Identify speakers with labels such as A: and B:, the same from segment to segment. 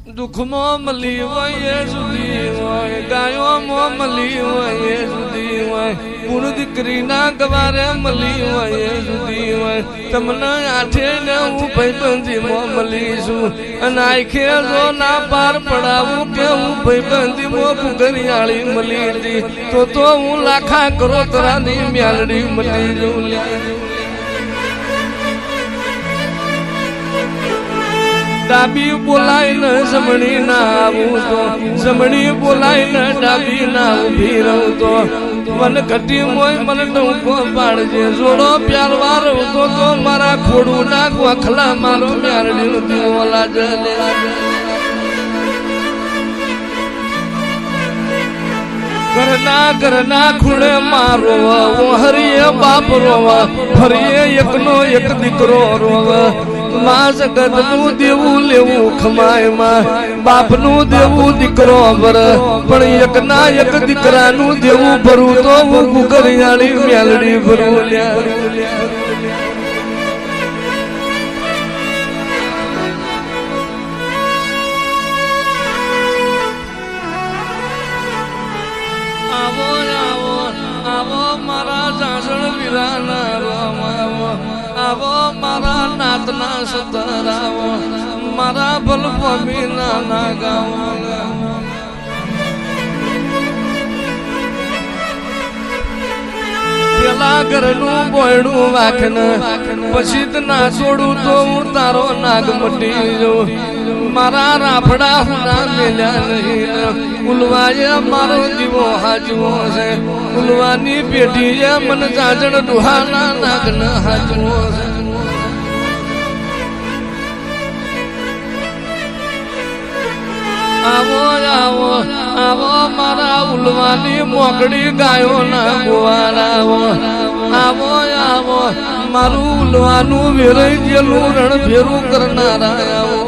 A: દુઃખમાં મળી હોય એ સુધી હોય, ગાયોમાં મળી હોય એ સુધી હોય, ગુણ દીકરીના ગવારે મળી હોય એ સુધી હોય. તમને આઠે ને હું ભાઈબંધીમાં મળીશું અને આખે જો ના પાર પડાવું કે હું ભાઈબંધીમાં ઘરિયાળી મળી હતી તો હું લાખા કરો તરાની મ્યાલડી મળી જઉં. ડાબી બોલાય ને જમણી ના આવું તો, જમણી બોલાય ને ડાબી ના ઉભી રહું તો, મન ઘટી મોય મને ટૂંકો પાડજે. જોડો પ્યારવા રહું તો મારા ખોડું ના ગોખલા મારો મ્યારડી દીવો લાજે. ઘરના ખૂણે મારો હરિયે બાપ રોવા, ફરીએ એકનો એક દીકરો રોવા. માં જગત નું દેવું લેવું ખમાય માં, બાપ નું દેવું દીકરો ભર, પણ એક ના એક દીકરાનું દેવું ભરું તો હું ગુગરિયાળી મેલડી ભરું. આવો મારા જાસણ વીરાના રોમાવો, આવો મારા નાતના સતરાવો, મારા ભલભમીના ના ગાવો. પેલા ઘરનું બોયડું વાખન પછી જ ના છોડું તો હું તારો નાગ મટી જઉં. મારા રાફડા હુના મેલ્યા નહીં, ઉલવાએ મારો દીવો હાજવો છે. ઉલવાની પેઢીએ મન જાજણ ડુહાના નાગ ન હાજવો છે. આવો આવો આવો મારા ઉલવાની મોકડી ગાયો ના ગોવારાવો. આવો આવો મારું ઉલવાનું વેરાઈ ગયેલું રણ ફેરું કરનારા આવો.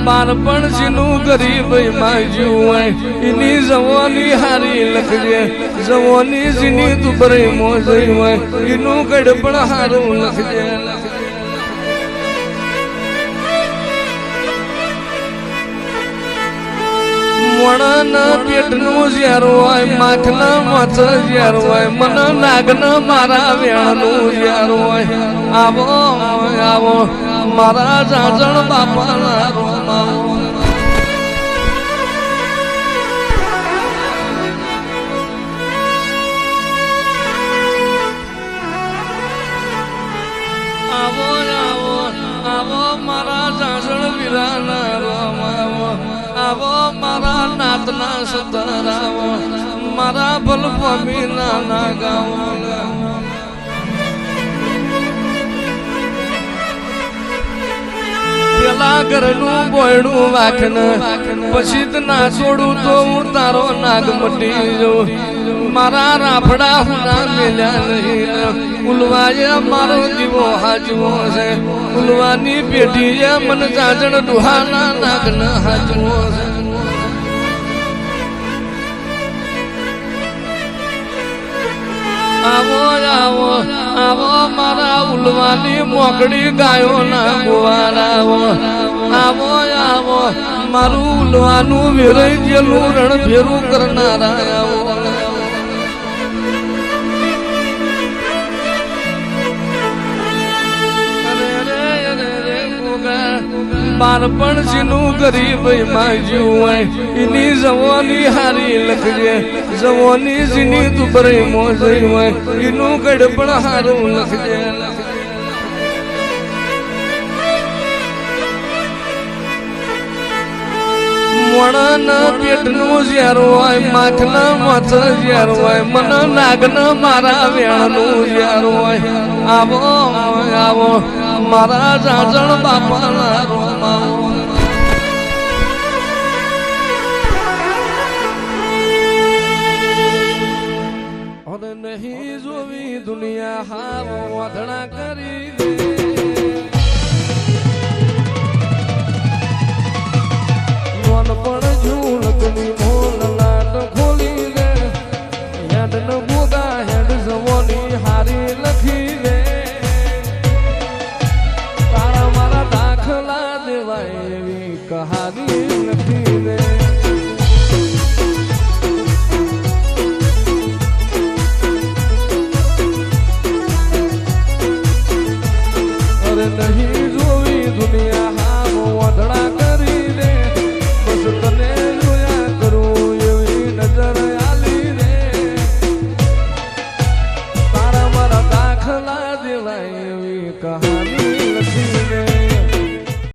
A: બાળપણ જેનું ગરીબ માજ્યું હોય એની જવાની હારી લખજે. જવાની જેની દુબરી મોજઈ હોય એનું ગડપણ હારું લખજે. મોણાના પેટનું ઝેર હોય, માખના માથ ઝેર હોય, મન નાગના મારા વેણનું ઝેર હોય. આવો આવો મારા જાજણ બાપાના રોમાવો. આવો આવો આવો મારા જાજણ વીરાના રોમાવો, આવો મારા નાતના સતરાવો, મારા ભલભમીના ના ગાવો. પેલા ઘરનું બોયડું વાખન પછી જ ના છોડું તો હું તારો નાગ મટી જઉં. મારા રાફડા હુના મેલ્યા નહીં, ઉલવાએ મારો દીવો હાજવો છે. ઉલવાની પેઢીએ મન જાજણ ડુહાના નાગ ન હાજવો છે. આવો આવો આવો મારા ઉલવાની મોકડી ગાયો ના ગોવારાવો. આવો આવો મારું ઉલવાનું વેરાઈ ગયેલું રણ ફેરું કરનારા આવો. બાળપણ જેનું ગરીબ માજ્યું હોય એની જવાની હારી લખજે. જવાની જેની દુબરી મોજઈ હોય એનું ગડપણ હારું લખજે. મોણાના પેટનું ઝેર હોય, માખના માથ ઝેર હોય, મન નાગના મારા વેણનું ઝેર હોય. આવો આવો મારા જાજણ બાપાના રોમાવો. નહીં જોવી દુનિયા હાવ વાધણા કરી દે. પણ ઝૂલકની મોલ લાટ ખોલી દે. હેડ ન બોગા હેડ જવો નહીં